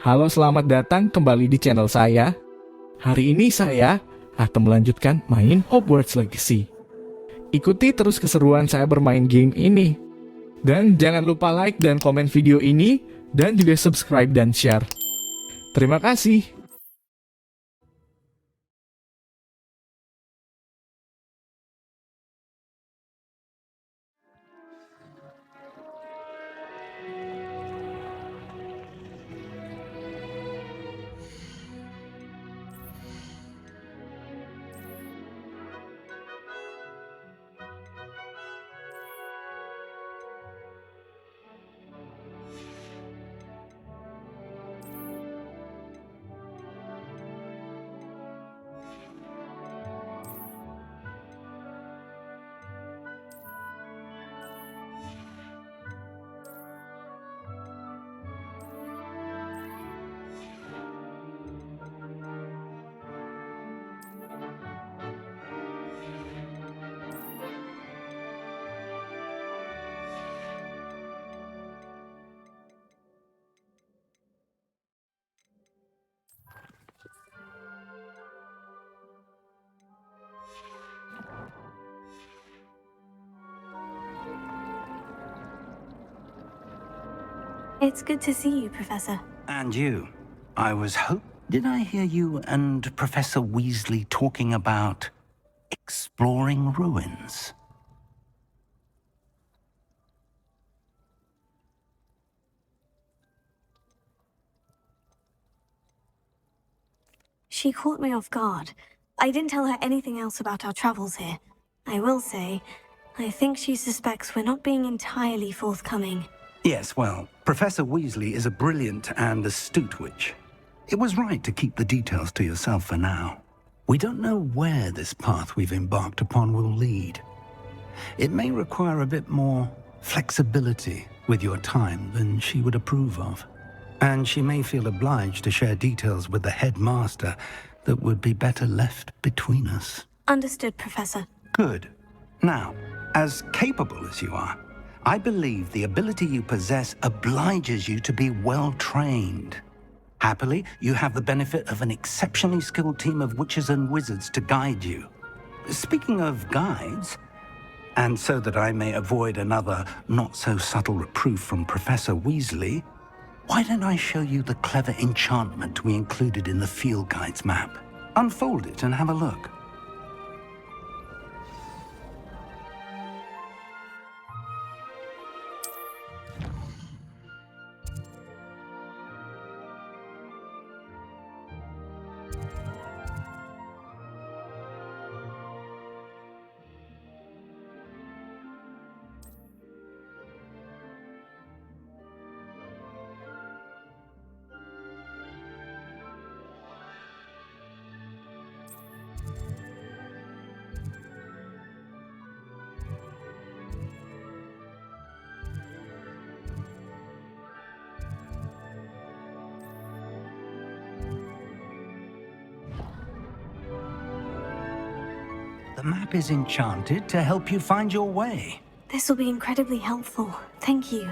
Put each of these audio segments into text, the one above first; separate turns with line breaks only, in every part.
Halo, selamat datang kembali di channel saya. Hari ini saya akan melanjutkan main Hogwarts Legacy. Ikuti terus keseruan saya bermain game ini. Dan jangan lupa like dan komen video ini, dan juga subscribe dan share. Terima kasih.
It's good to see you, Professor.
And you. Did I hear you and Professor Weasley talking about exploring ruins?
She caught me off guard. I didn't tell her anything else about our travels here. I will say, I think she suspects we're not being entirely forthcoming.
Yes, well, Professor Weasley is a brilliant and astute witch. It was right to keep the details to yourself for now. We don't know where this path we've embarked upon will lead. It may require a bit more flexibility with your time than she would approve of. And she may feel obliged to share details with the headmaster that would be better left between us.
Understood, Professor.
Good. Now, as capable as you are, I believe the ability you possess obliges you to be well trained. Happily, you have the benefit of an exceptionally skilled team of witches and wizards to guide you. Speaking of guides, and so that I may avoid another not-so-subtle reproof from Professor Weasley, why don't I show you the clever enchantment we included in the field guide's map? Unfold it and have a look. The map is enchanted to help you find your way.
This will be incredibly helpful. Thank you.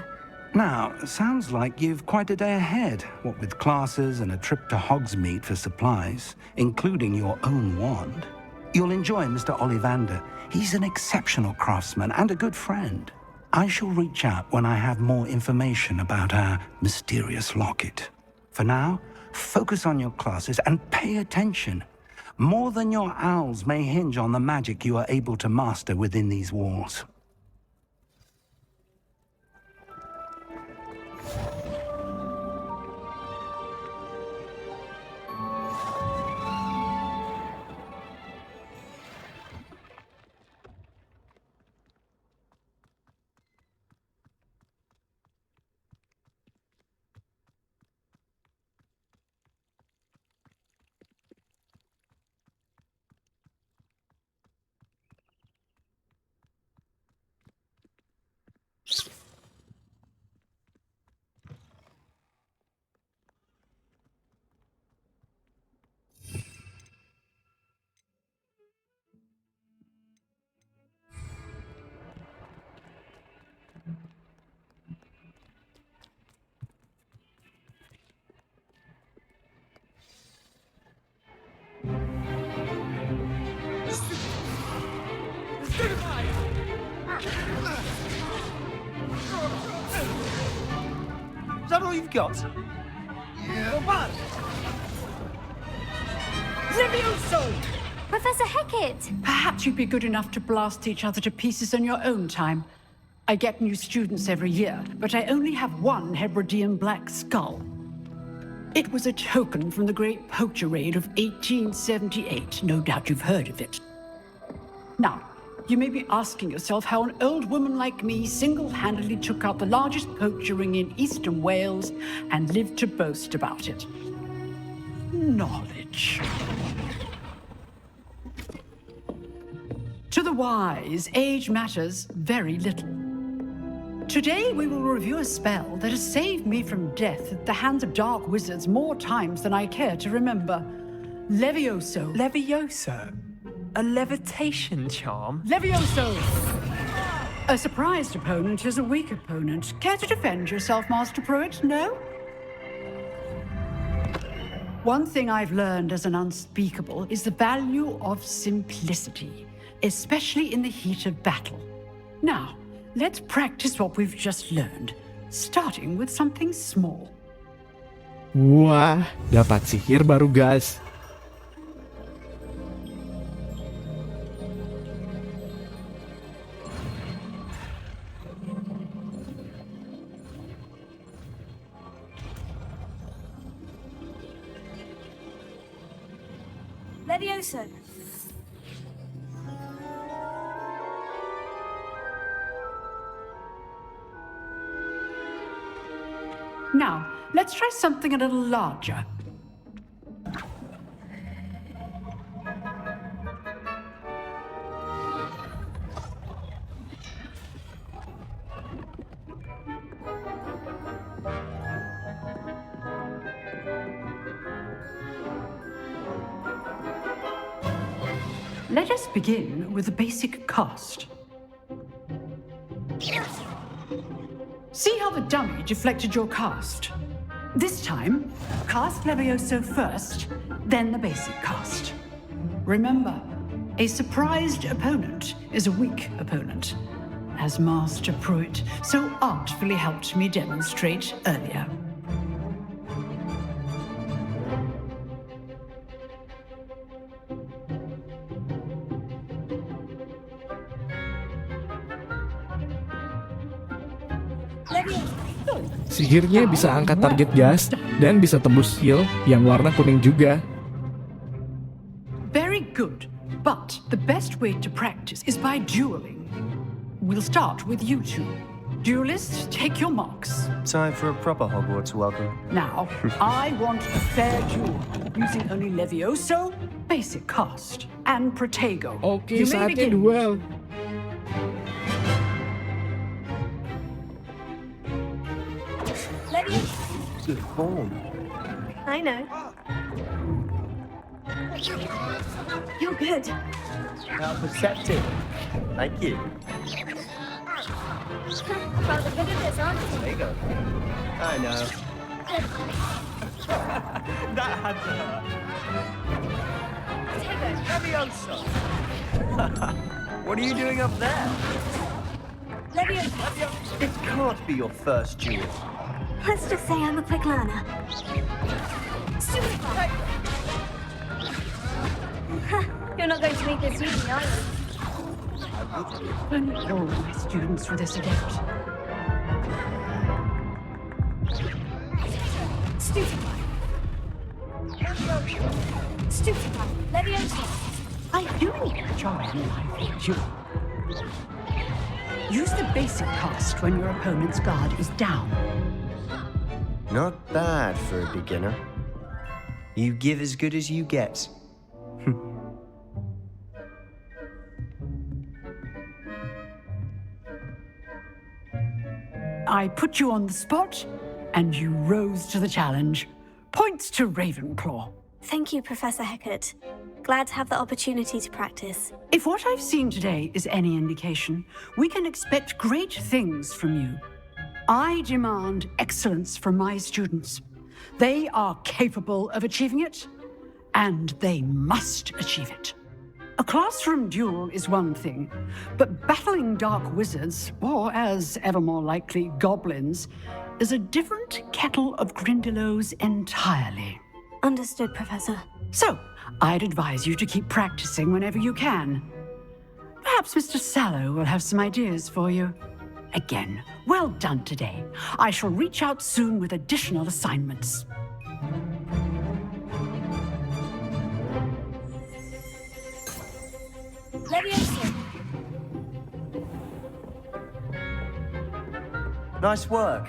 Now, sounds like you've quite a day ahead, what with classes and a trip to Hogsmeade for supplies, including your own wand. You'll enjoy Mr. Ollivander. He's an exceptional craftsman and a good friend. I shall reach out when I have more information about our mysterious locket. For now, focus on your classes and pay attention. More than your owls may hinge on the magic you are able to master within these walls.
that all you've got? Yeah. Levioso!
Professor Hecat!
Perhaps you'd be good enough to blast each other to pieces in your own time. I get new students every year, but I only have one Hebridean black skull. It was a token from the Great Poacher Raid of 1878. No doubt you've heard of it. Now, you may be asking yourself how an old woman like me single-handedly took out the largest poacher ring in eastern Wales and lived to boast about it. Knowledge. To the wise, age matters very little. Today we will review a spell that has saved me from death at the hands of dark wizards more times than I care to remember. Levioso.
Levioso? A levitation charm?
Levioso! A surprised opponent is a weak opponent. Care to defend yourself, Master Pruitt? No? One thing I've learned as an unspeakable is the value of simplicity, especially in the heat of battle. Now, let's practice what we've just learned, starting with something small.
Wah, dapat sihir baru guys.
Levioso.
Now, let's try something a little larger. Let us begin with the basic cast. See how the dummy deflected your cast? This time, cast Levioso first, then the basic cast. Remember, a surprised opponent is a weak opponent, as Master Pruitt so artfully helped me demonstrate earlier.
Sihirnya bisa angkat target gas dan bisa tembus heal yang warna kuning juga.
Very good, but the best way to practice is by dueling. We'll start with you two. Duelists, take your marks.
Time for a proper Hogwarts welcome.
Now, I want a fair duel, using only Levioso, basic cast, and Protego.
Oke,
You may
saatnya
begin.
duel.
Good form.
I know. You're good.
How perceptive. Thank you.
Rather good at this, aren't you?
There you go. I know. That had to hurt. Levioso! What are you doing up there?
Levioso.
It can't be your first duel.
Let's just say I'm a quick learner.
You're not going to make this easy, are you?
I need all my students for this event.
Stupefy. Stupefy. Levioso.
I do need a job in life, you. Use the basic cast when your opponent's guard is down.
Not bad for a beginner. You give as good as you get.
I put you on the spot, and you rose to the challenge. Points to Ravenclaw.
Thank you, Professor Hecat. Glad to have the opportunity to practice.
If what I've seen today is any indication, we can expect great things from you. I demand excellence from my students. They are capable of achieving it, and they must achieve it. A classroom duel is one thing, but battling dark wizards, or as ever more likely, goblins, is a different kettle of Grindylows entirely.
Understood, Professor.
So, I'd advise you to keep practicing whenever you can. Perhaps Mr. Sallow will have some ideas for you. Again, well done today. I shall reach out soon with additional assignments.
Leviosa.
Nice work.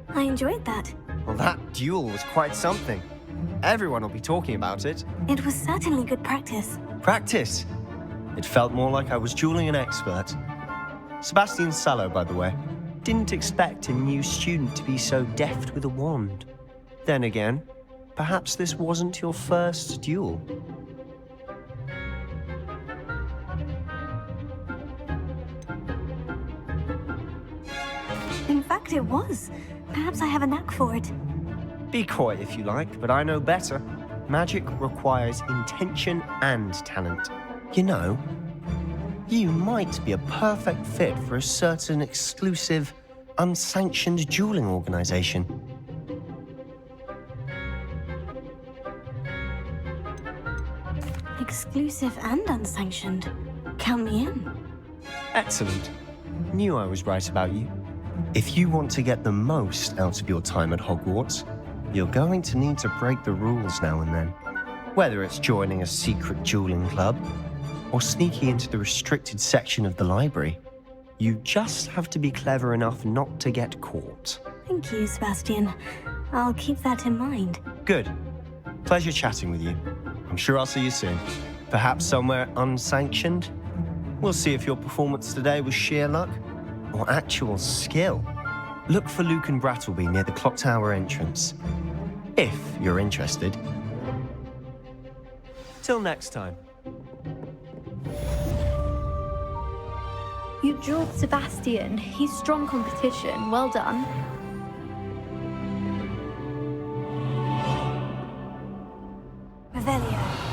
I enjoyed that.
Well, that duel was quite something. Everyone will be talking about it.
It was certainly good practice.
Practice. It felt more like I was dueling an expert. Sebastian Sallow, by the way. Didn't expect a new student to be so deft with a wand. Then again, perhaps this wasn't your first duel.
In fact, it was. Perhaps I have a knack for it.
Be coy if you like, but I know better. Magic requires intention and talent. You know, you might be a perfect fit for a certain exclusive, unsanctioned dueling organization.
Exclusive and unsanctioned. Count me in.
Excellent. Knew I was right about you. If you want to get the most out of your time at Hogwarts, you're going to need to break the rules now and then. Whether it's joining a secret dueling club or sneaking into the restricted section of the library, you just have to be clever enough not to get caught.
Thank you, Sebastian. I'll keep that in mind.
Good. Pleasure chatting with you. I'm sure I'll see you soon. Perhaps somewhere unsanctioned? We'll see if your performance today was sheer luck or actual skill. Look for Luke and Brattleby near the clock tower entrance, if you're interested. Till next time.
You drilled Sebastian. He's strong competition. Well done.
Revelio.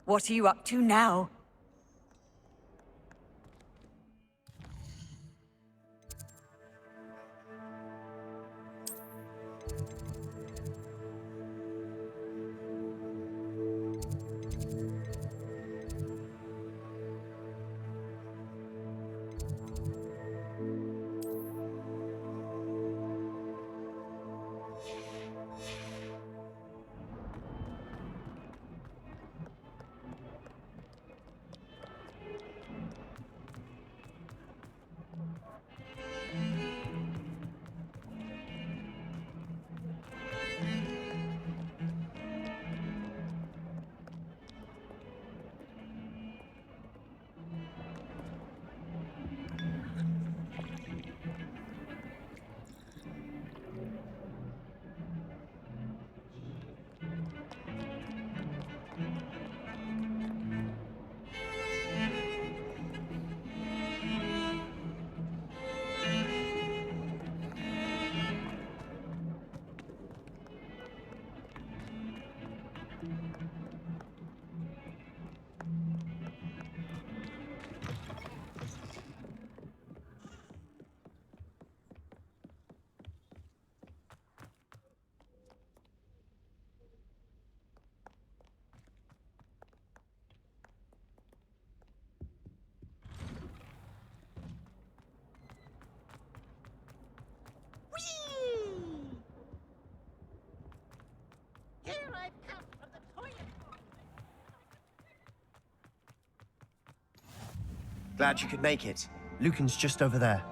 What are you up to now?
glad you could make it. Lucan's just over there.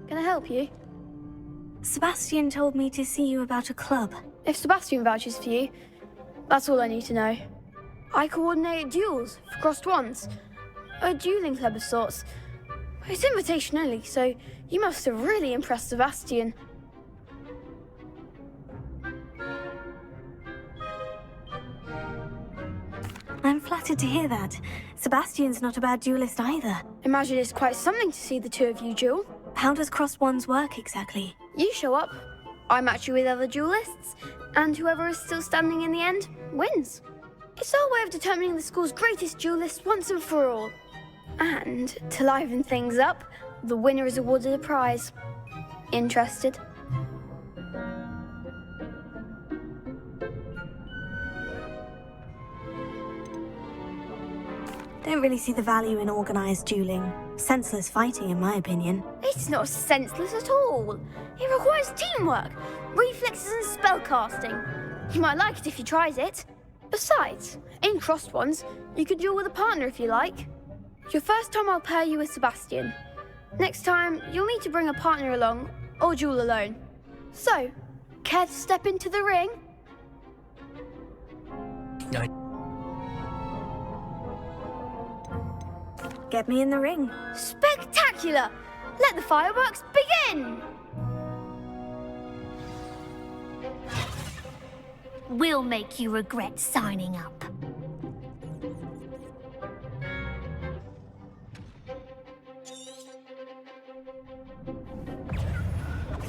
Can I help you?
Sebastian told me to see you about a club.
If Sebastian vouches for you, that's all I need to know. I coordinate duels for crossed ones. A dueling club of sorts. It's invitation only, so you must have really impressed Sebastian.
I'm flattered to hear that. Sebastian's not a bad duelist either.
Imagine it's quite something to see the two of you duel.
How does crossed ones work exactly?
You show up, I match you with other duelists, and whoever is still standing in the end wins. It's our way of determining the school's greatest duelist once and for all. And to liven things up, the winner is awarded a prize. Interested?
Don't really see the value in organized dueling. Senseless fighting, in my opinion.
It's not senseless at all. It requires teamwork, reflexes and spellcasting. You might like it if you tries it. Besides, in crossed ones, you could duel with a partner if you like. Your first time I'll pair you with Sebastian. Next time, you'll need to bring a partner along, or duel alone. So, care to step into the ring?
Get me in the ring.
Spectacular! Let the fireworks begin!
We'll make you regret signing up.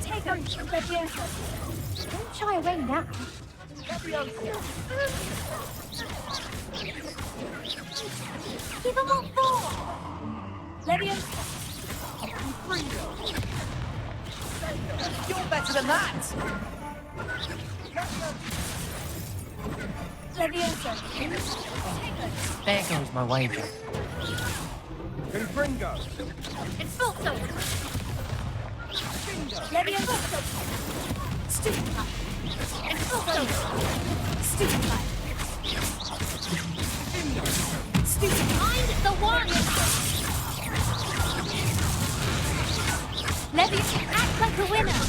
Take on Leviosa. Don't shy away now.
Give them all four!
Leviosa.
You're better than that!
Leviosa.
There goes my wager.
Confringo!
It's full so.
Leviosa.
Stupefy! It's full so. Stupefy! Find the one! Leviosa, act like a winner!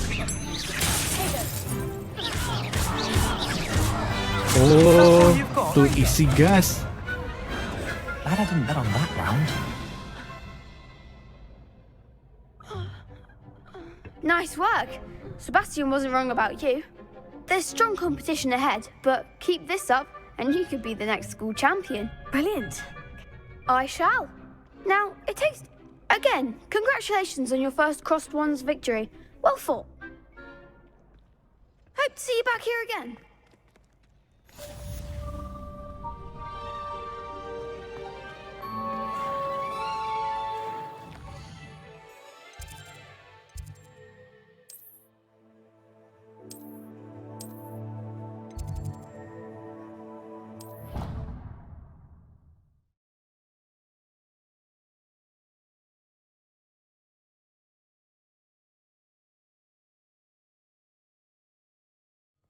Oh, tuh isi gas.
Glad I didn't bet on that round.
Nice work. Sebastian wasn't wrong about you. There's strong competition ahead, but keep this up and you could be the next school champion.
Brilliant.
I shall. Now, it takes... Again, congratulations on your first crossed ones victory. Well fought. Hope to see you back here again.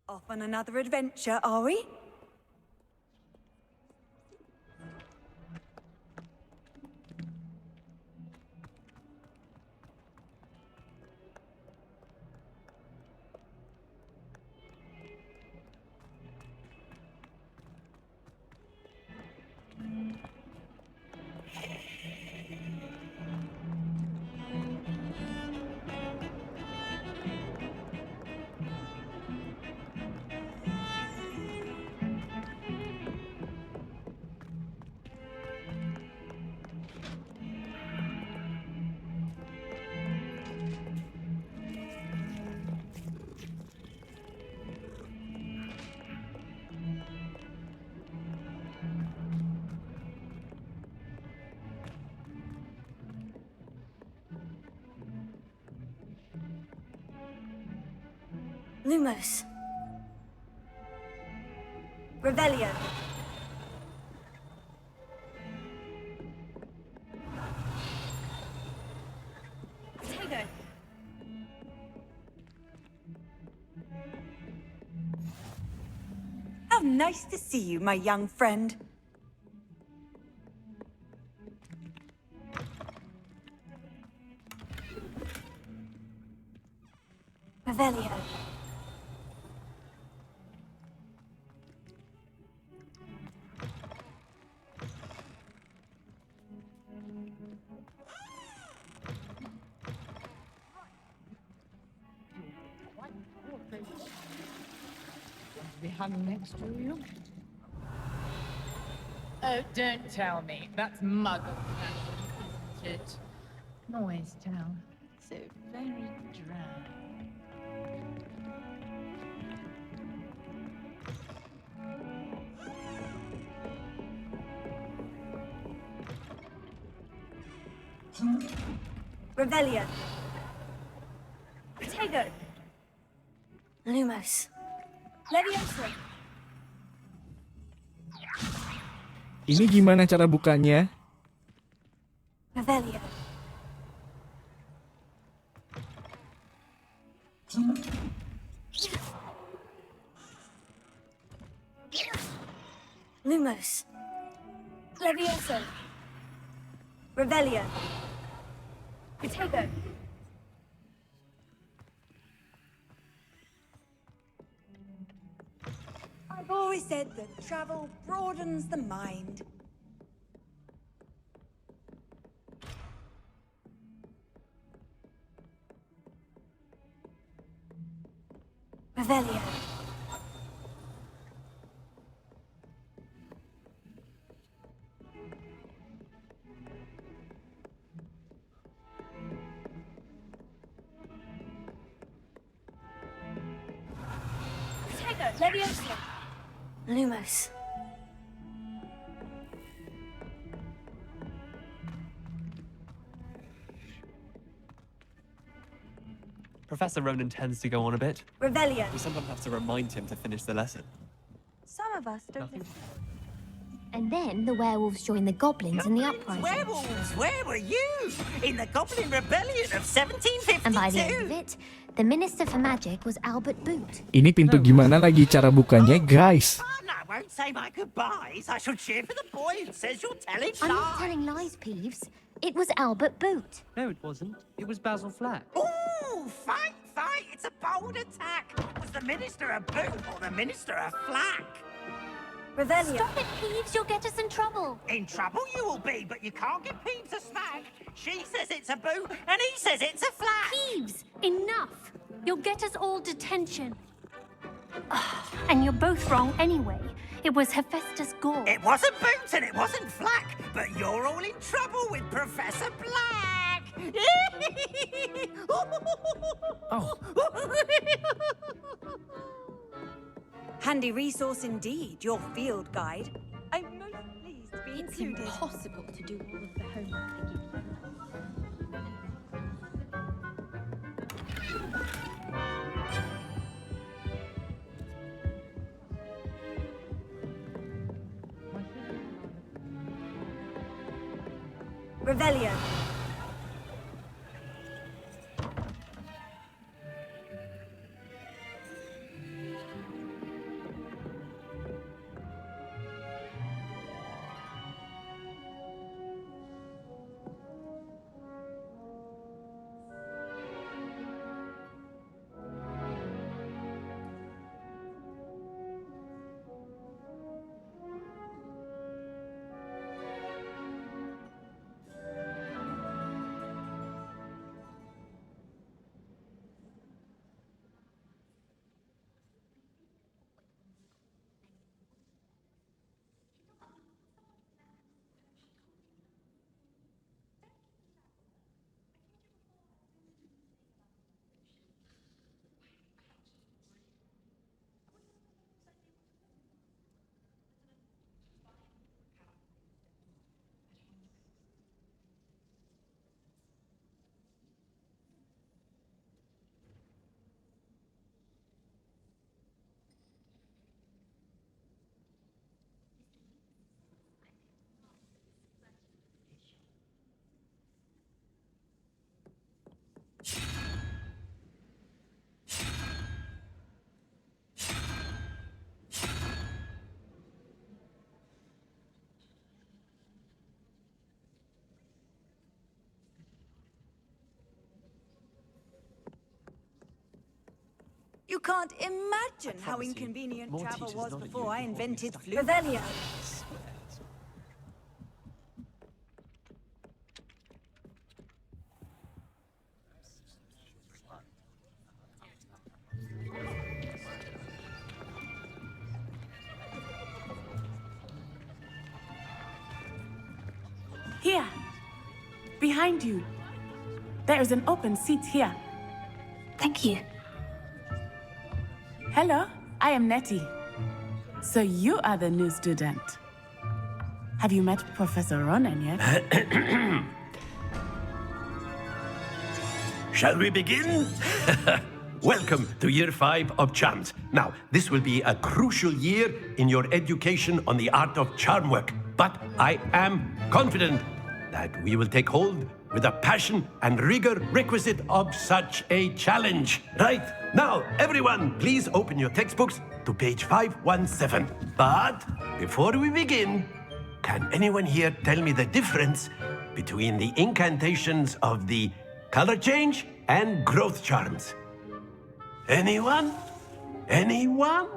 Off on another adventure, are we?
Lumos. Revelio. Potato.
How nice to see you, my young friend.
Revelio.
We hung next to you? Oh, don't tell me. That's muggle isn't it? Noise town. So very dry.
Revelio. Potato. Lumos. Levioso.
Ini gimana cara bukanya?
Revelio. Lumos. Levioso. Revelio. Potato.
I've always said that travel broadens the mind.
Revelio. Potato. Levioso. Lumos.
Professor Ronan tends to go on a bit.
Revelio.
We sometimes have to remind him to finish the lesson.
Some of us don't.
And then the werewolves joined the goblins in the uprising.
Werewolves, where were you? In the Goblin Rebellion of 1752.
And by the end of it, the Minister for Magic was Albert Boot.
Ini pintu gimana lagi cara bukanya, guys?
I won't say my goodbyes. I shall cheer for the boy who says you're telling
I'm
lies.
not telling lies, Peeves. It was Albert Boot.
No, it wasn't. It was Basil Flack.
Ooh, fight, fight. It's a bold attack. Was the Minister a boot or the Minister a flack?
Revelio.
Stop it, Peeves. You'll get us in trouble.
In trouble you will be, but you can't get Peeves a smack. She says it's a boot and he says it's a flack.
Peeves, enough! You'll get us all detention. And you're both wrong anyway. It was Hephaestus Gore.
It wasn't boot and it wasn't flack, but you're all in trouble with Professor Black.
Oh.
Handy resource indeed, your field guide. I'm most pleased to be
It's
included.
impossible to do all of the homework they give you.
Revelio.
can't imagine how
promise you,
inconvenient
more
travel
teachers
was
not at
before I
uni
invented
stuff.
flu.
Revelio.
Here, behind you. There is an open seat here.
Thank you.
Hello, I am Nettie. So you are the new student. Have you met Professor Ronan yet?
Shall we begin? Welcome to Year 5 of Charms. Now, this will be a crucial year in your education on the art of charm work. But I am confident that we will take hold with the passion and rigor requisite of such a challenge. Right, now, everyone, please open your textbooks to page 517. But before we begin, can anyone here tell me the difference between the incantations of the color change and growth charms? Anyone? Anyone?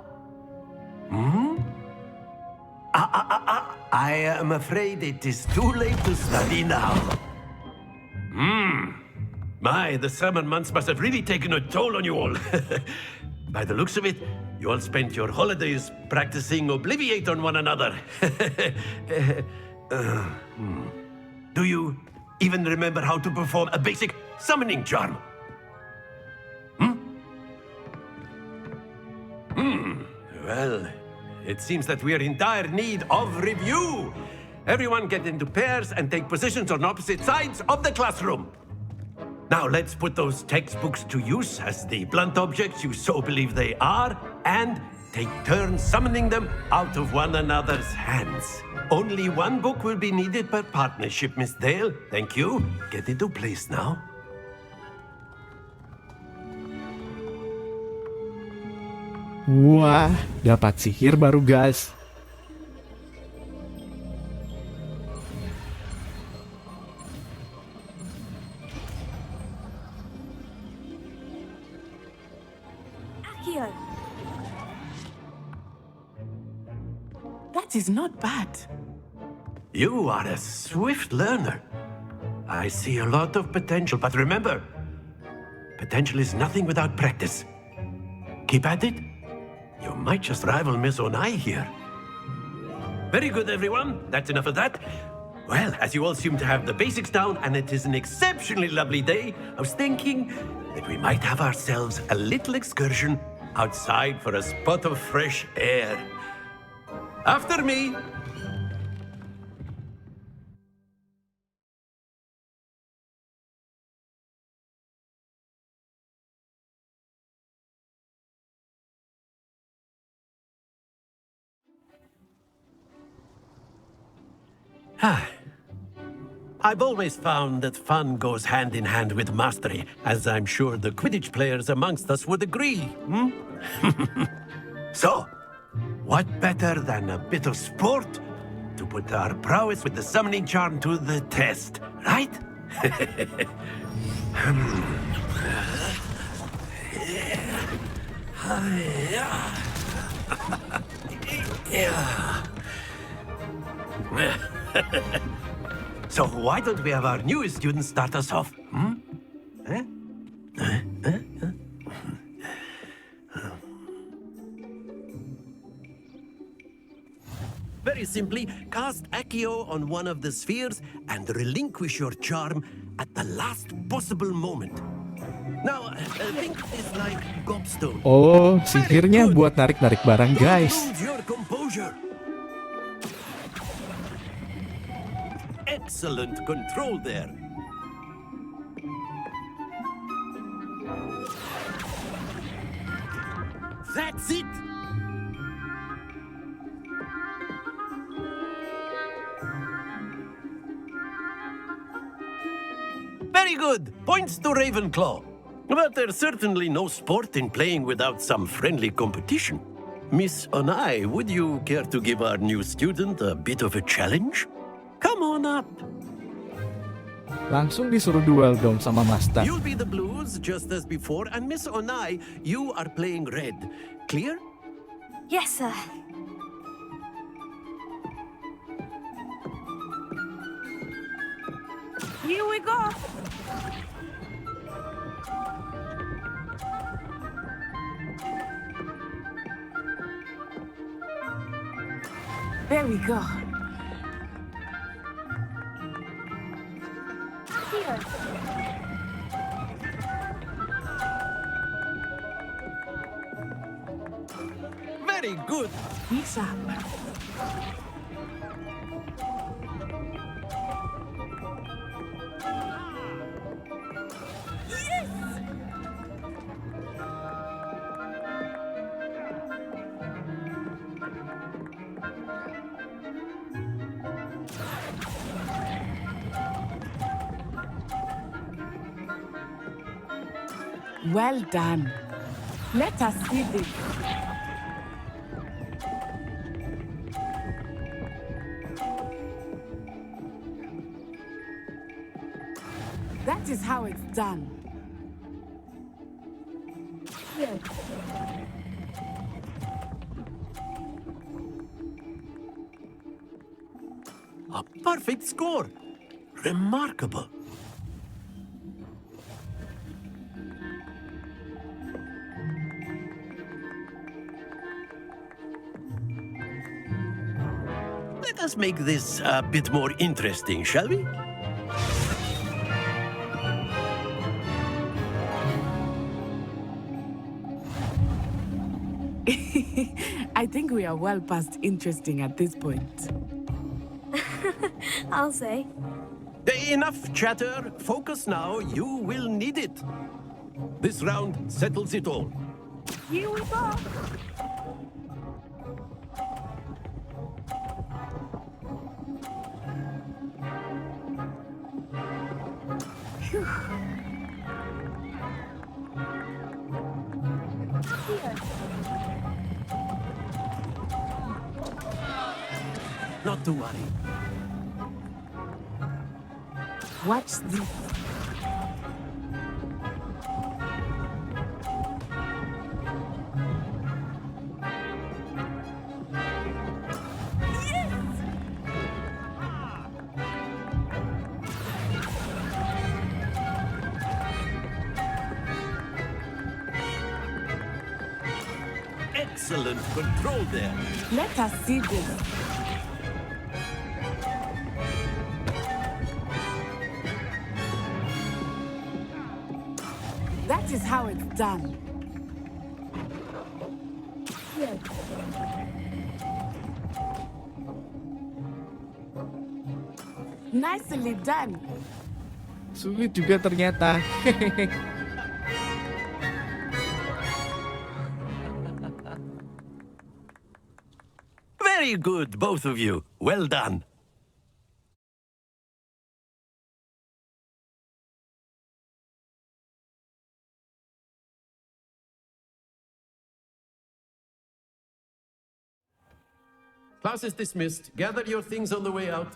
I am afraid it is too late to study now. My, the summer months must have really taken a toll on you all. By the looks of it, you all spent your holidays practicing Obliviate on one another. Do you even remember how to perform a basic summoning charm? Well, it seems that we are in dire need of review. Everyone get into pairs and take positions on opposite sides of the classroom. Now let's put those textbooks to use as the blunt objects you so believe they are, and take turns summoning them out of one another's hands. Only one book will be needed per partnership, Miss Dale. Thank you. Get into place now.
Wah, dapat sihir baru guys.
Accio.
That is not bad.
You are a swift learner. I see a lot of potential, but remember, potential is nothing without practice. Keep at it. You might just rival Miss Onai here. Very good, everyone. That's enough of that. Well, as you all seem to have the basics down, and it is an exceptionally lovely day, I was thinking that we might have ourselves a little excursion outside for a spot of fresh air. After me. I've always found that fun goes hand in hand with mastery, as I'm sure the Quidditch players amongst us would agree. So, what better than a bit of sport to put our prowess with the summoning charm to the test, right? So why don't we have our newest student start us off? Very simply, cast Accio on one of the spheres and relinquish your charm at the last possible moment. Now, think this like gobstone.
Oh, sihirnya buat narik-narik barang, guys.
Hold your composure. Excellent control there. That's it. Very good. Points to Ravenclaw. But there's certainly no sport in playing without some friendly competition. Miss Onai, would you care to give our new student a bit of a challenge? Come on up.
Langsung disuruh duel dong sama Master.
You'll be the blues just as before, and Miss Onai, you are playing red. Clear?
Yes, sir.
Here we go. There we go.
Here.
Very good.
Mix up. Well done. Let us see this. That is how it's done.
Here.
A perfect score. Remarkable. Let us make this a bit more interesting, shall we?
I think we are well past interesting at this point.
I'll say.
Enough chatter. Focus now. You will need it. This round settles it all.
Here we go. Phew.
Not to worry.
Watch this.
Excellent control there.
Let us see this. That is how it's done.
Here.
Nicely done.
Sulit juga ternyata.
Very good, both of you. Well done. Class is dismissed. Gather your things on the way out.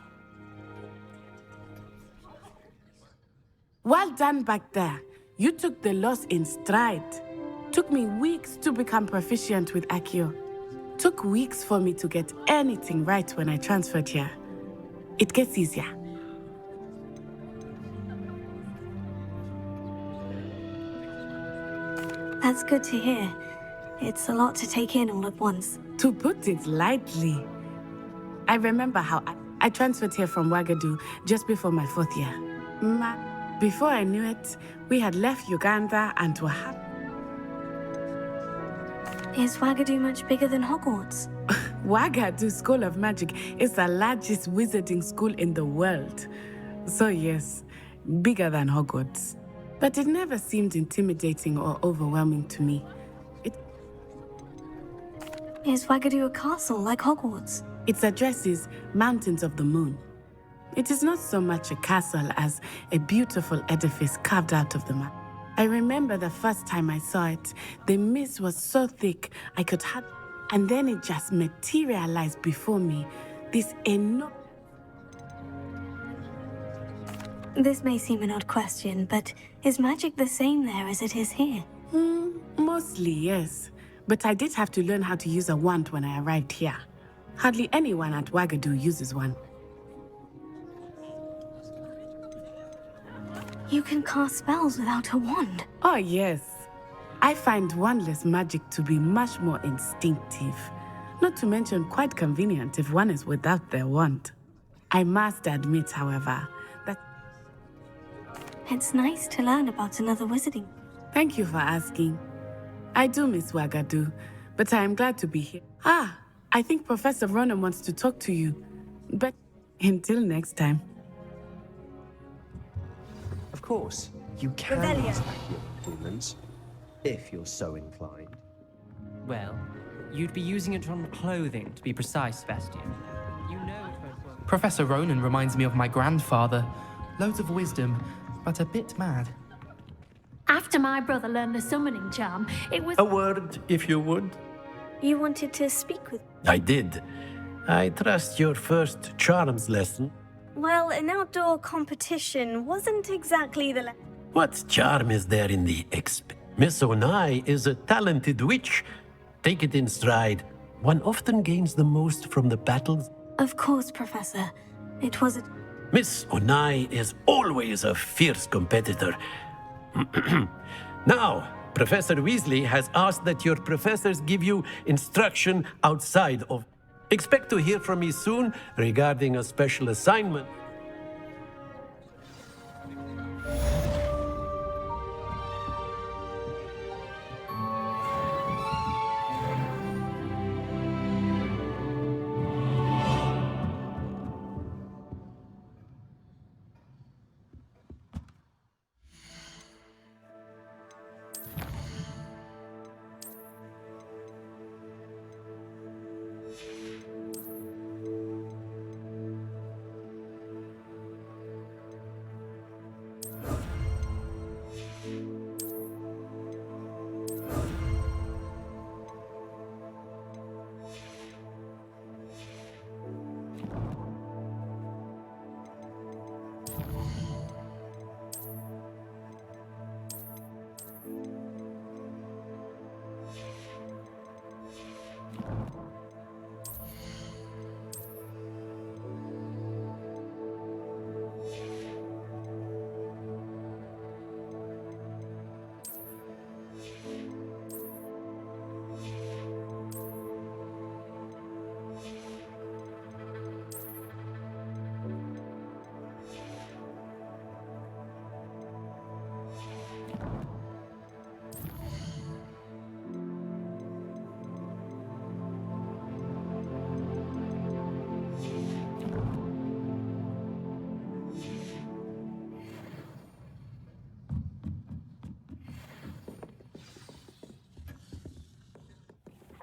Well done back there. You took the loss in stride. Took me weeks to become proficient with Accio. Took weeks for me to get anything right when I transferred here. It gets easier.
That's good to hear. It's a lot to take in all at once.
To put it lightly, I remember how I transferred here from Ouagadougou just before my 4th year. Before I knew it, we had left Uganda and were happy.
Is Ouagadougou much bigger than Hogwarts?
Ouagadougou School of Magic is the largest wizarding school in the world. So yes, bigger than Hogwarts. But it never seemed intimidating or overwhelming to me.
Is Ouagadougou a castle like Hogwarts?
Its address is Mountains of the Moon. It is not so much a castle as a beautiful edifice carved out of the map. I remember the first time I saw it, the mist was so thick I could have, and then it just materialized before me. This enormous...
This may seem an odd question, but is magic the same there as it is here?
Mostly, yes. But I did have to learn how to use a wand when I arrived here. Hardly anyone at Wagadu uses one.
You can cast spells without a wand?
Oh, yes. I find wandless magic to be much more instinctive. Not to mention quite convenient if one is without their wand. I must admit, however, that...
It's nice to learn about another wizarding.
Thank you for asking. I do miss Wagadu, but I am glad to be here. I think Professor Ronan wants to talk to you. But until next time.
Of course, you can
Revelio.
use your demons, if you're so inclined.
Well, you'd be using it on clothing, to be precise, Sebastian. You know it won't work. Professor Ronan reminds me of my grandfather. Loads of wisdom, but a bit mad.
After my brother learned the summoning charm, it was...
A word, if you would.
You wanted to speak with...
I did. I trust your first charms lesson.
Well, an outdoor competition wasn't exactly the...
What charm is there in the Miss Onai is a talented witch. Take it in stride. One often gains the most from the battles.
Of course, Professor. It was a...
Miss Onai is always a fierce competitor. Now, Professor Weasley has asked that your professors give you instruction outside of... Expect to hear from me soon regarding a special assignment.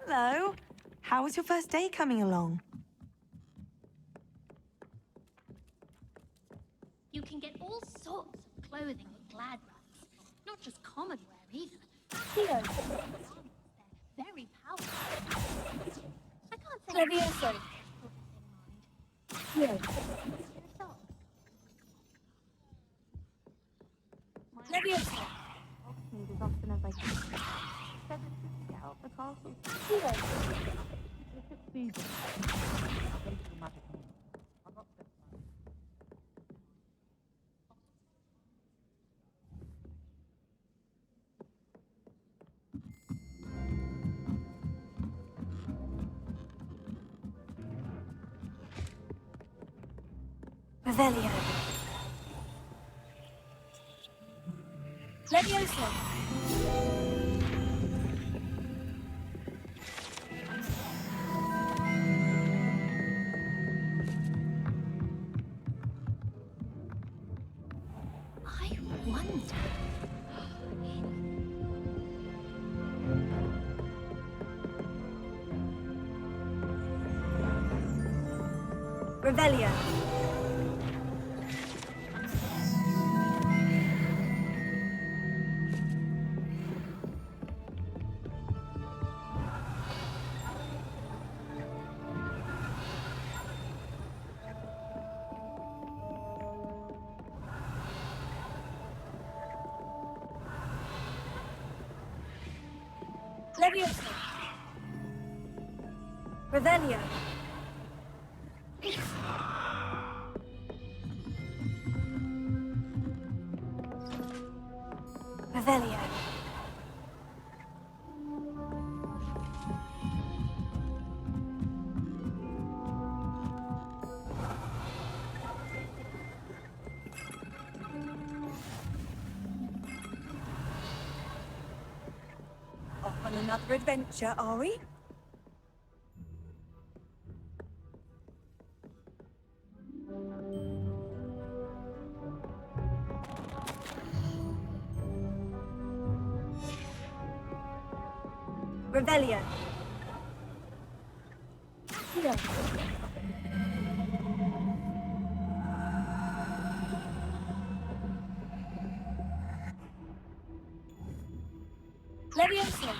Hello. How was your first day coming along?
You can get all sorts of clothing at Glad Rags. Not just common wear either. They're very powerful. I can't say...
Levioso. Levioso.
As often as I can. Get out the castle.
Revelio. Levioso.
I wonder...
Revelio. Leviosa. Revelio. Revelio.
Off on another adventure, are we?
Revelio. Leviosa.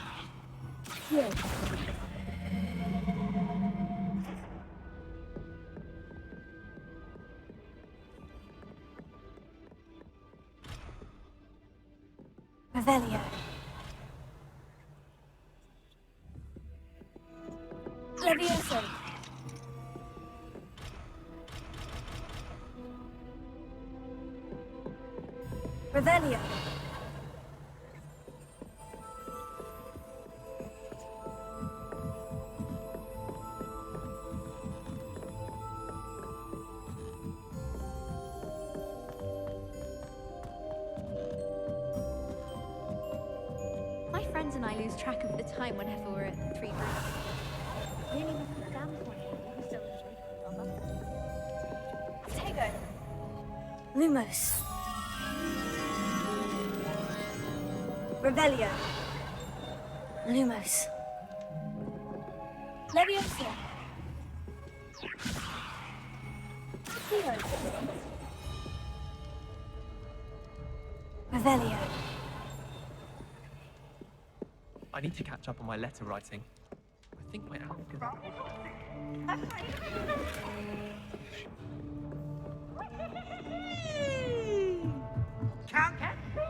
Revelio. Leviosa. Revelio.
My friends and I lose track of the time whenever we're at the three groups. Really must be damn point we still enjoy each other.
Tego. Lumos. Revelio. Lumos. Leviosa. Revelio.
I need to catch up on my letter writing. I think my algorithm...
Can't catch me!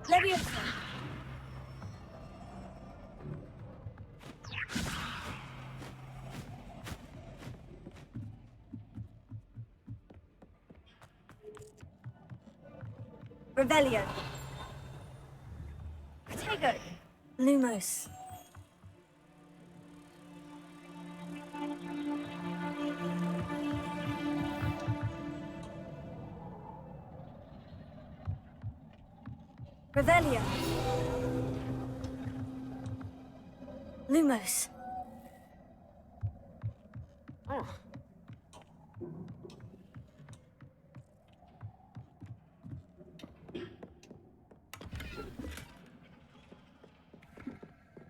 Leviosa. Revelio. Tego. Lumos. Revelio. Lumos.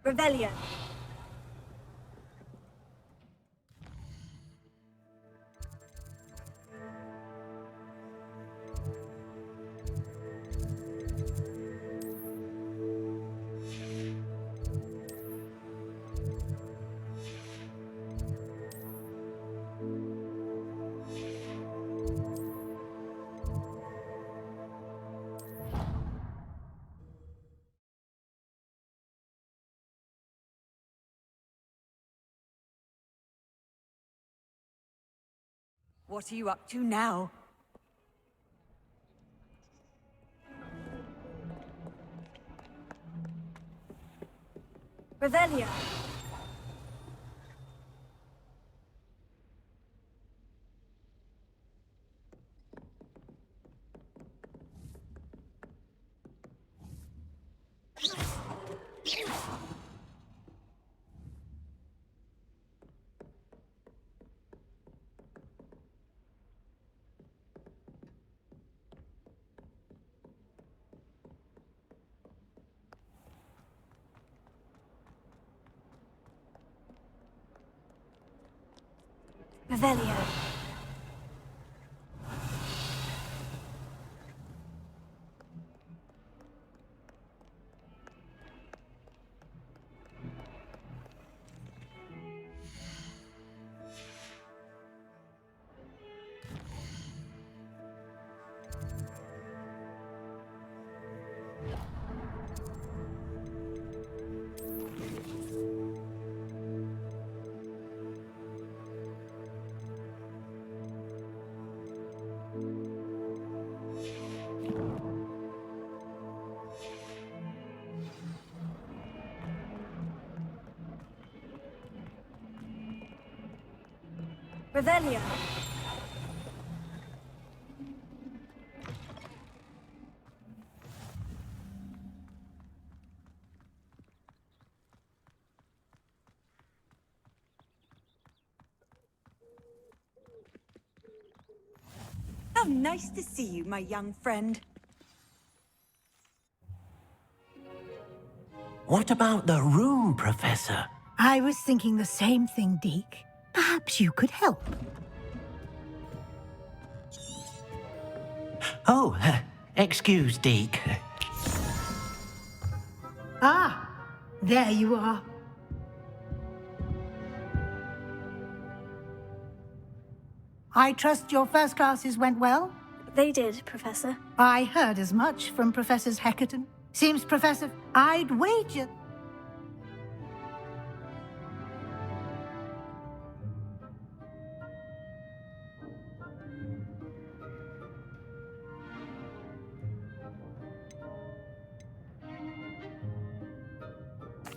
Revelio.
What are you up to now?
Revelio. Revelio. Revelio.
How nice to see you, my young friend.
What about the room, Professor?
I was thinking the same thing, Deke. Perhaps you could help.
Oh, excuse, Deke.
Ah, there you are. I trust your first classes went well?
They did, Professor.
I heard as much from Professors Heckerton. Seems, Professor, I'd wager...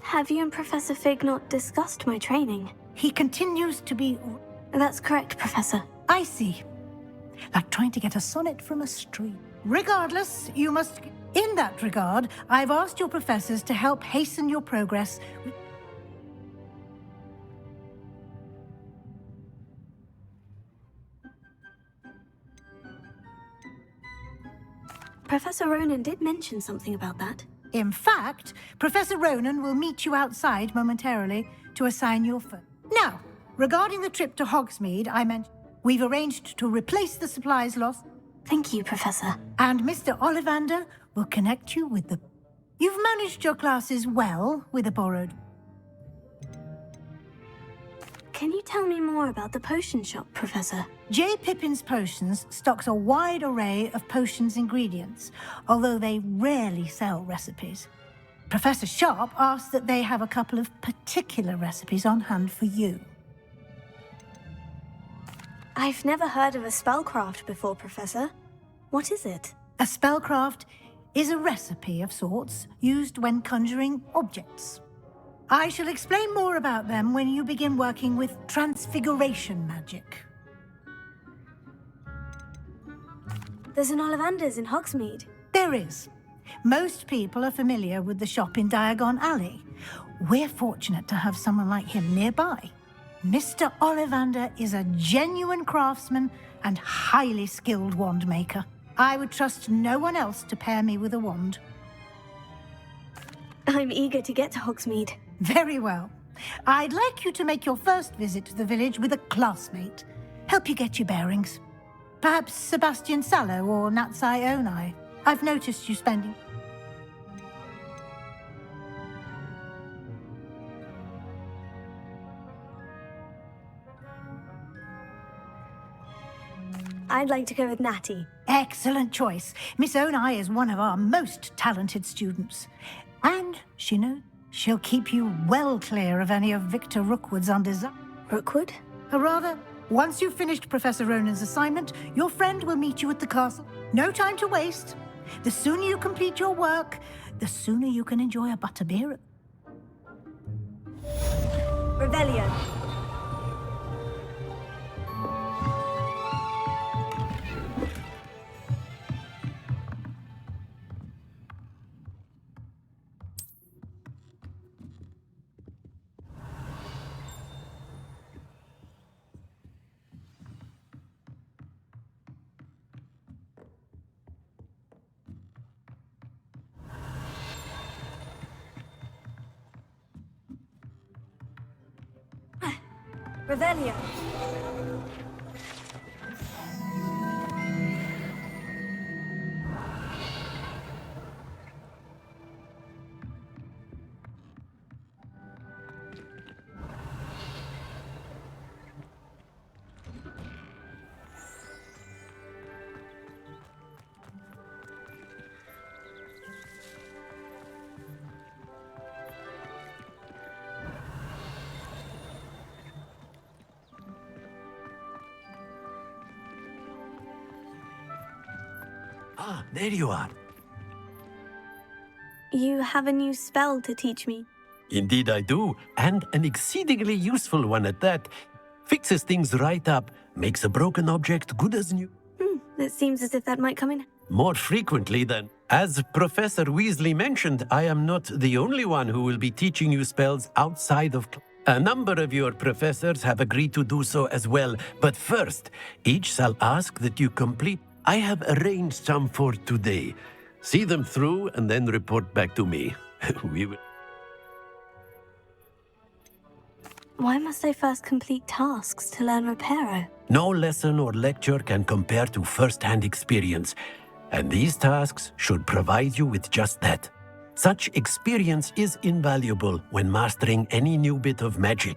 Have you and Professor Fig not discussed my training?
He continues to be...
That's correct, Professor.
I see. Like trying to get a sonnet from a stream. Regardless, you must... In that regard, I've asked your professors to help hasten your progress.
Professor Ronan did mention something about that.
In fact, Professor Ronan will meet you outside momentarily to assign your first. Now, regarding the trip to Hogsmeade, I mentioned we've arranged to replace the supplies lost.
Thank you, Professor.
And Mr. Ollivander will connect you with the... You've managed your classes well with a borrowed...
Can you tell me more about the potion shop, Professor?
J. Pippin's Potions stocks a wide array of potions ingredients, although they rarely sell recipes. Professor Sharp asked that they have a couple of particular recipes on hand for you.
I've never heard of a spellcraft before, Professor. What is it?
A spellcraft is a recipe of sorts used when conjuring objects. I shall explain more about them when you begin working with transfiguration magic.
There's an Ollivander's in Hogsmeade.
There is. Most people are familiar with the shop in Diagon Alley. We're fortunate to have someone like him nearby. Mr. Ollivander is a genuine craftsman and highly skilled wand maker. I would trust no one else to pair me with a wand.
I'm eager to get to Hogsmeade.
Very well. I'd like you to make your first visit to the village with a classmate. Help you get your bearings. Perhaps Sebastian Sallow or Natsai Onai. I've noticed you spending...
I'd like to go with Natty.
Excellent choice. Miss Onai is one of our most talented students. And she knows she'll keep you well clear of any of Victor Rookwood's undesirables.
Rookwood?
Or rather, once you've finished Professor Ronan's assignment, your friend will meet you at the castle. No time to waste. The sooner you complete your work, the sooner you can enjoy a butterbeer.
Revelio. Revelio.
Ah, there you are.
You have a new spell to teach me.
Indeed I do, and an exceedingly useful one at that. Fixes things right up, makes a broken object good as new.
It seems as if that might come in.
More frequently than... As Professor Weasley mentioned, I am not the only one who will be teaching you spells outside of... A number of your professors have agreed to do so as well, but first, each shall ask that you complete... I have arranged some for today. See them through and then report back to me. We will...
Why must I first complete tasks to learn Reparo?
No lesson or lecture can compare to first-hand experience, and these tasks should provide you with just that. Such experience is invaluable when mastering any new bit of magic.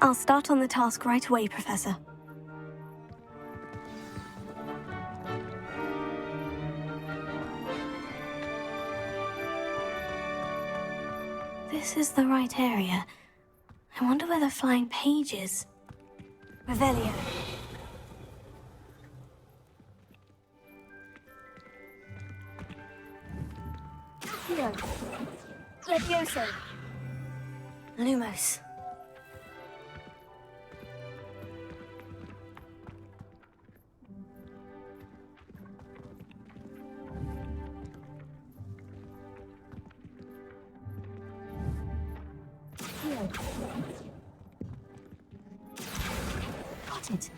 I'll start on the task right away, Professor. This is the right area. I wonder where the flying page is. Revelio. Hero. Levioso. Lumos. Hero. Got it.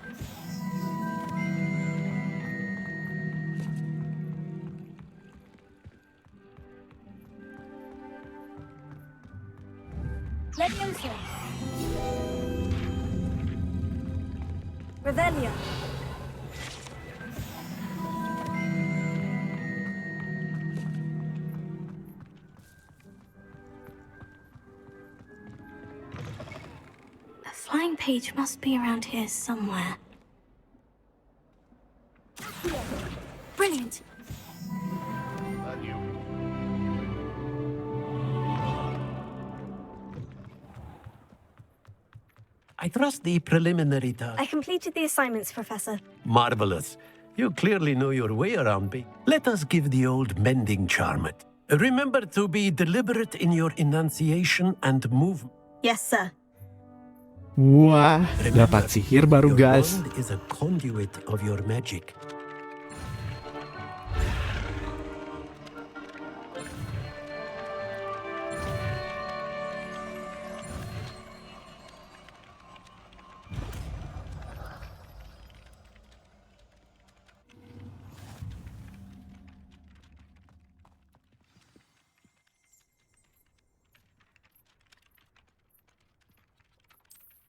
Levioso. Revelio. The flying page must be around here somewhere. Brilliant.
I trust the preliminary task.
I completed the assignments, Professor.
Marvelous. You clearly know your way around me. Let us give the old mending charm it. Remember to be deliberate in your enunciation and movement.
Yes, sir.
Wah, dapat sihir baru, guys.
Your wand is a conduit of your magic.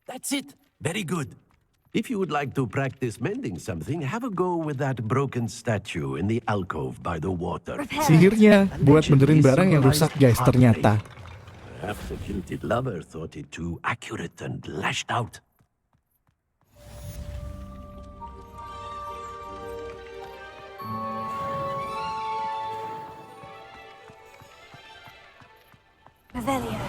That's it. Very good. If you would like to practice mending something, have a go with that broken statue in the alcove by the water.
Sihirnya buat benerin barang yang rusak, guys, ternyata.
Perhaps the gifted lover thought it too accurate and lashed out.
Revelio.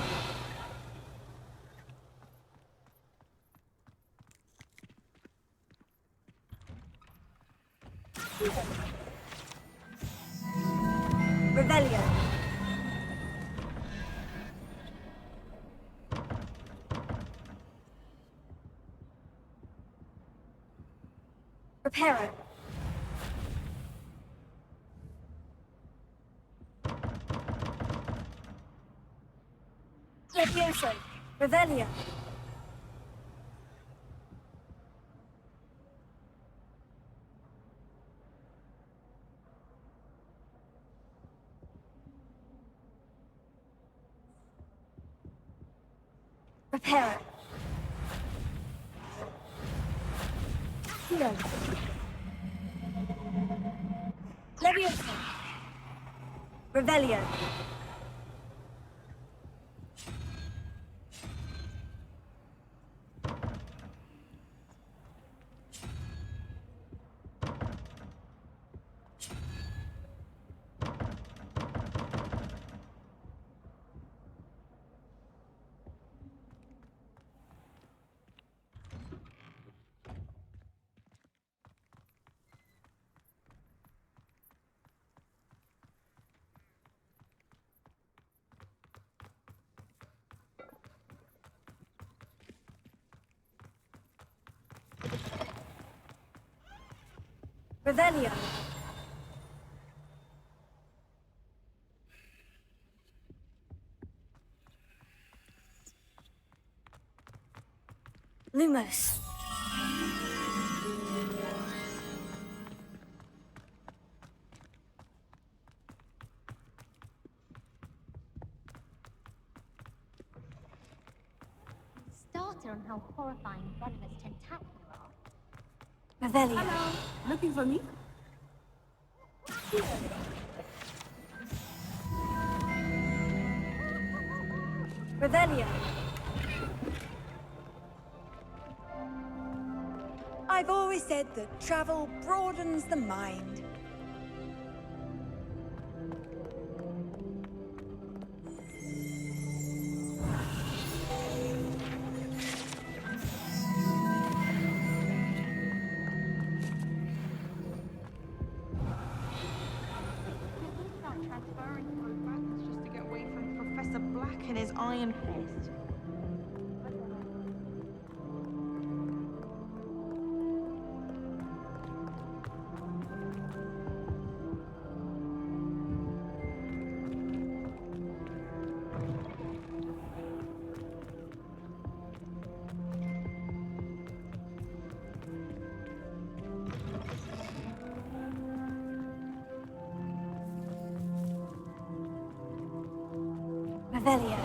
Revelio. Reparo. Levioso. Revelio. Reparo. Hero. Levioso. Revelio. Revelio. Lumos.
Starter on how horrifying venomous tentacula are.
Revelio.
Hello. Looking for me?
Revelio.
I've always said that travel broadens the mind.
Just to get away from Professor Black and his iron fist.
Revelio.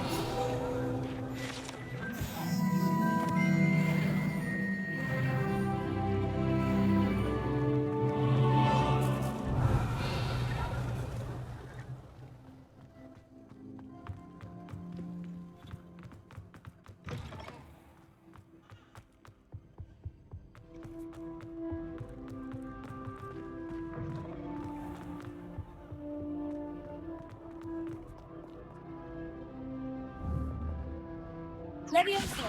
Leviosa.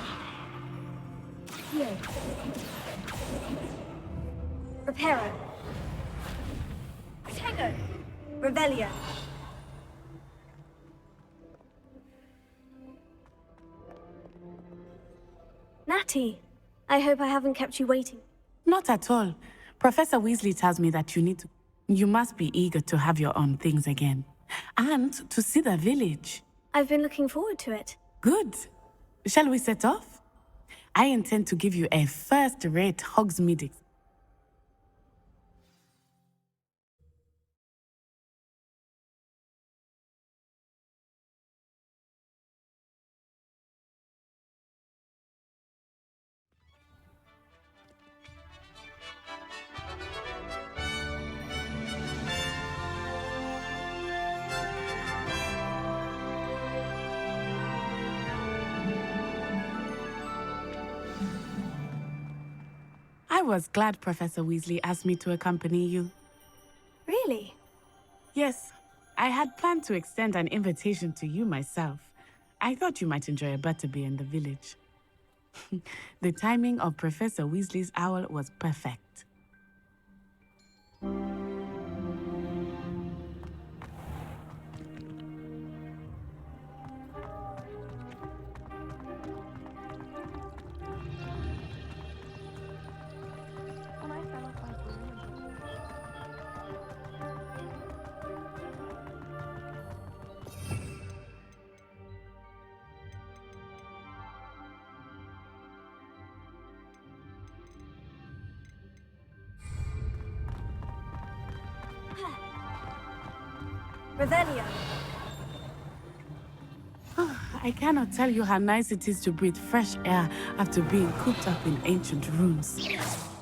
Here. Reparo. Tango. Revelio. Natty, I hope I haven't kept you waiting.
Not at all. Professor Weasley tells me that you must be eager to have your own things again. And to see the village.
I've been looking forward to it.
Good. Shall we set off? I intend to give you a first-rate Hogsmeade. I was glad Professor Weasley asked me to accompany you.
Really?
Yes. I had planned to extend an invitation to you myself. I thought you might enjoy a butterbeer in the village. The timing of Professor Weasley's owl was perfect.
Revelio.
I cannot tell you how nice it is to breathe fresh air after being cooped up in ancient rooms.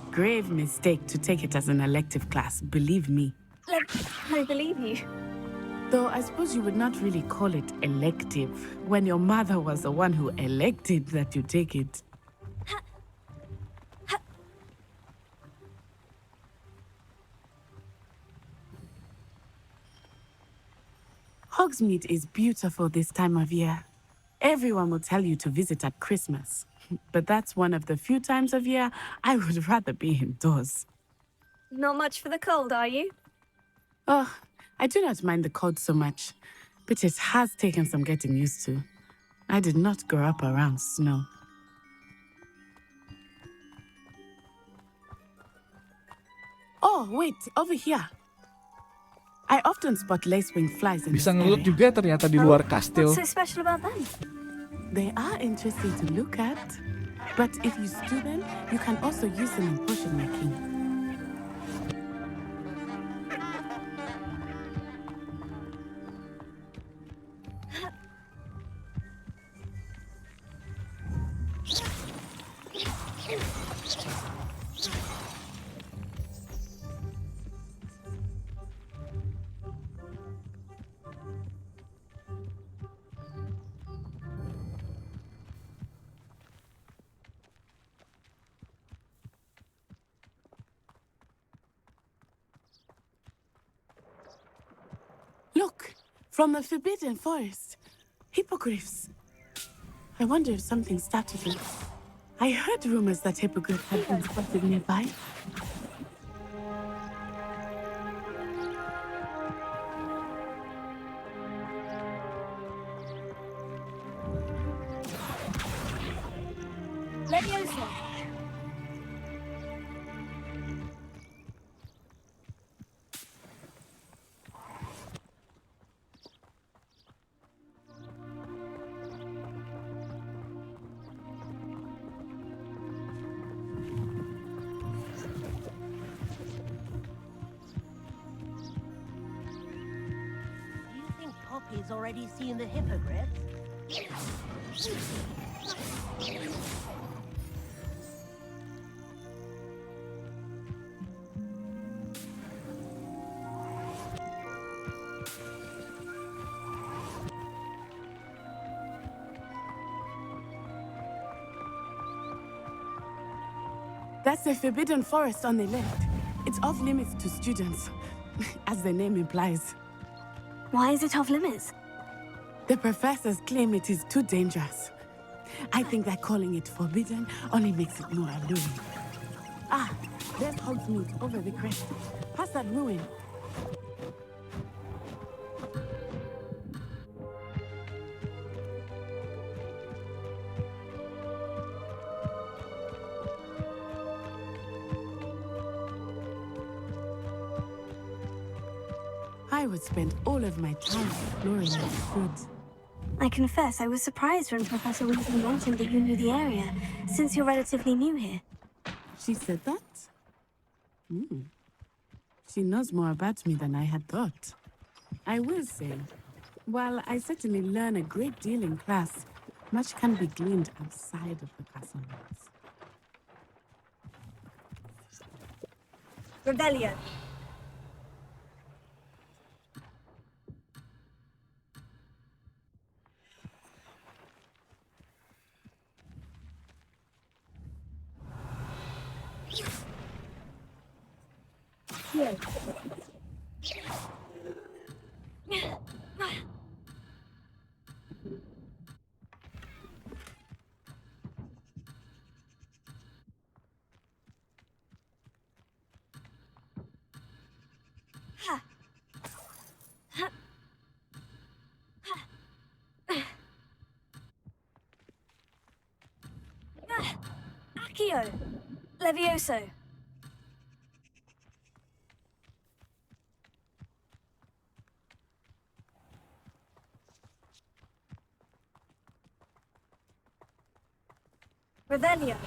Grave mistake to take it as an elective class, believe me.
I believe you.
Though I suppose you would not really call it elective when your mother was the one who elected that you take it. Hogsmeade is beautiful this time of year. Everyone will tell you to visit at Christmas. But that's one of the few times of year I would rather be indoors.
Not much for the cold, are you?
Oh, I do not mind the cold so much, but it has taken some getting used to. I did not grow up around snow. Oh, wait, over here. I often spot lacewing flies in
Bisa
this
ngelut
area.
juga ternyata di luar kastil.
What's so special about them?
They are interesting to look at, but if you stew them, you can also use them in potion making. Look, from the Forbidden Forest. Hippogriffs. I wonder if something started it. I heard rumors that hippogriffs had been spotted nearby.
Leviosa.
Poppy's already seen the hippogriff.
That's the Forbidden Forest on the left. It's off limits to students, as the name implies.
Why is it off limits?
The professors claim it is too dangerous. I think that calling it forbidden only makes it more alluring. Ah, there's Hogsmeade over the crest. Past that ruin. I would spend all of my time exploring these goods.
I confess I was surprised when Professor Weasley mentioned that you knew the area, since you're relatively new here.
She said that? She knows more about me than I had thought. I will say, while I certainly learn a great deal in class, much can be gleaned outside of the castle walls.
Rebellion. Here. Accio. Levioso. Revelio.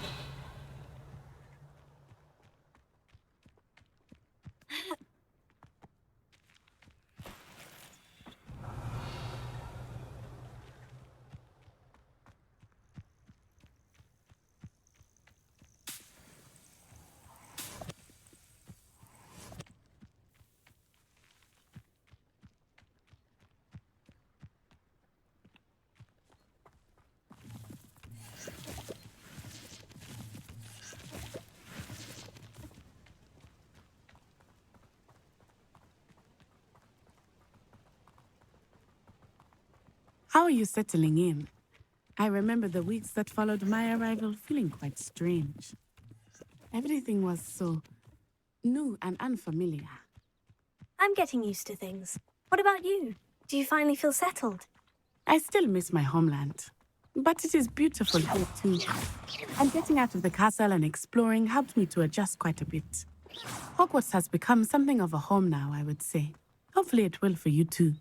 How are you settling in? I remember the weeks that followed my arrival feeling quite strange. Everything was so new and unfamiliar.
I'm getting used to things. What about you? Do you finally feel settled?
I still miss my homeland, but it is beautiful here too. And getting out of the castle and exploring helped me to adjust quite a bit. Hogwarts has become something of a home now, I would say. Hopefully it will for you too.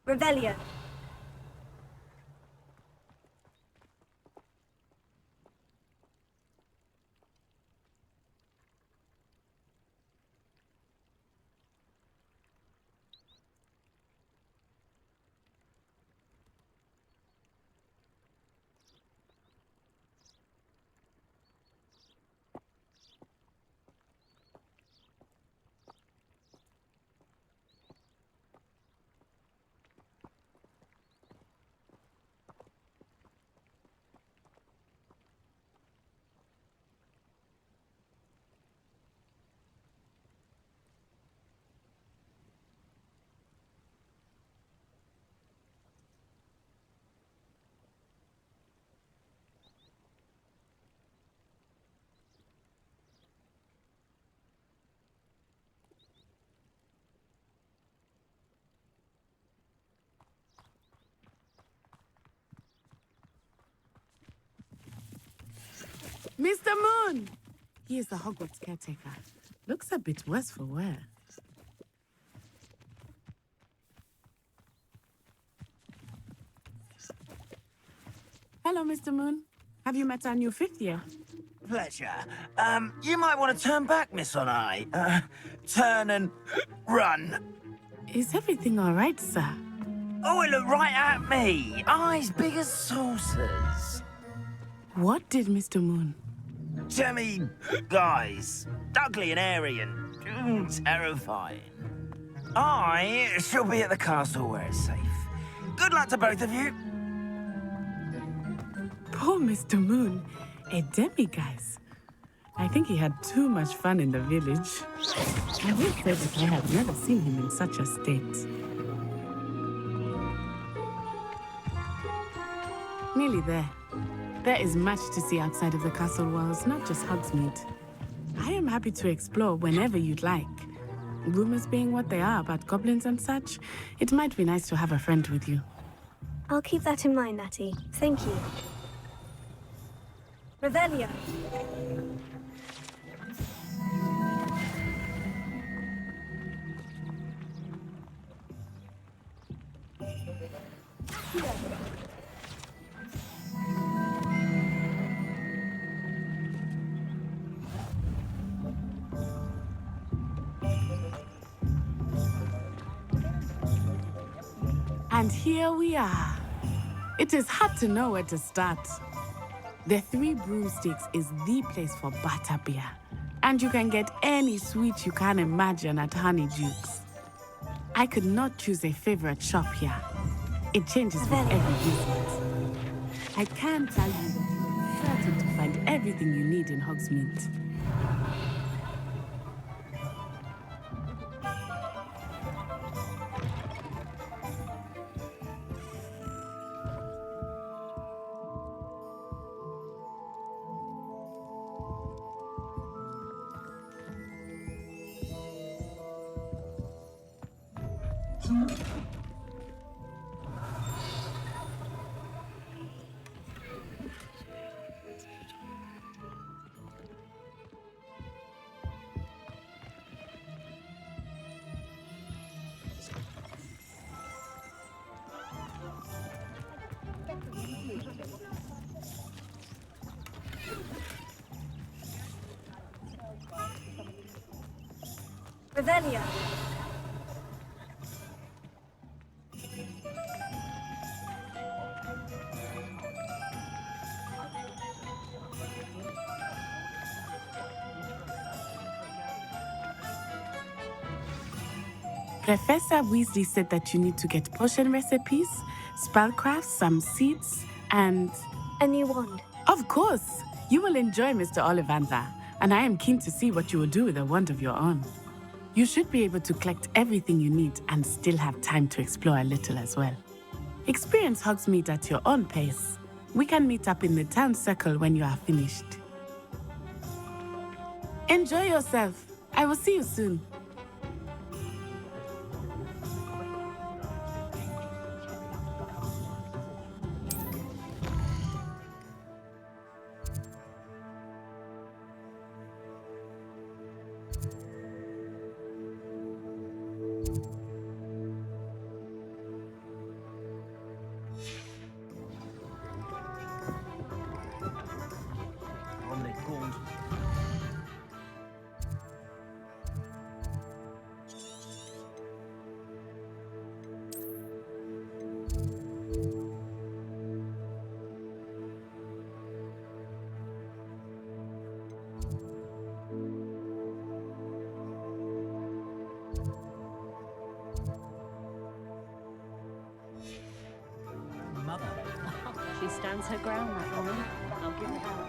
Revelio.
Mr. Moon! He is the Hogwarts caretaker. Looks a bit worse for wear. Hello, Mr. Moon. Have you met our new fifth year?
Pleasure. You might want to turn back, Miss On-Eye. Turn and run.
Is everything all right, sir?
Oh, it looked right at me. Eyes big as saucers.
What did Mr. Moon?
Jemmy guys. Ugly and airy and terrifying. I shall be at the castle where it's safe. Good luck to both of you.
Poor Mr. Moon. A demiguise. I think he had too much fun in the village. I will say that I have never seen him in such a state. Nearly there. There is much to see outside of the castle walls, not just Hogsmeade. I am happy to explore whenever you'd like. Rumors being what they are about goblins and such, it might be nice to have a friend with you.
I'll keep that in mind, Natty. Thank you. Revelio.
And here we are. It is hard to know where to start. The Three Broomsticks is the place for butterbeer. And you can get any sweet you can imagine at Honeydukes. I could not choose a favorite shop here. It changes with every visit. I can tell you that you are certain to find everything you need in Hogsmeade.
Revelio.
Professor Weasley said that you need to get potion recipes, spellcrafts, some seeds, and...
a new wand.
Of course! You will enjoy Mr. Ollivander, and I am keen to see what you will do with a wand of your own. You should be able to collect everything you need and still have time to explore a little as well. Experience Hogsmeade at your own pace. We can meet up in the town circle when you are finished. Enjoy yourself. I will see you soon.
She stands her ground, that woman. I'll give her that.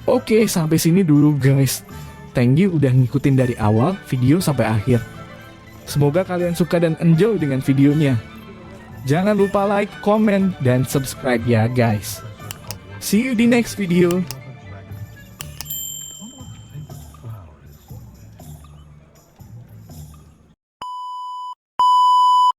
Oke, sampai sini dulu guys. Thank you udah ngikutin dari awal video sampai akhir. Semoga kalian suka dan enjoy dengan videonya. Jangan lupa like, comment, dan subscribe ya guys. See you di next video.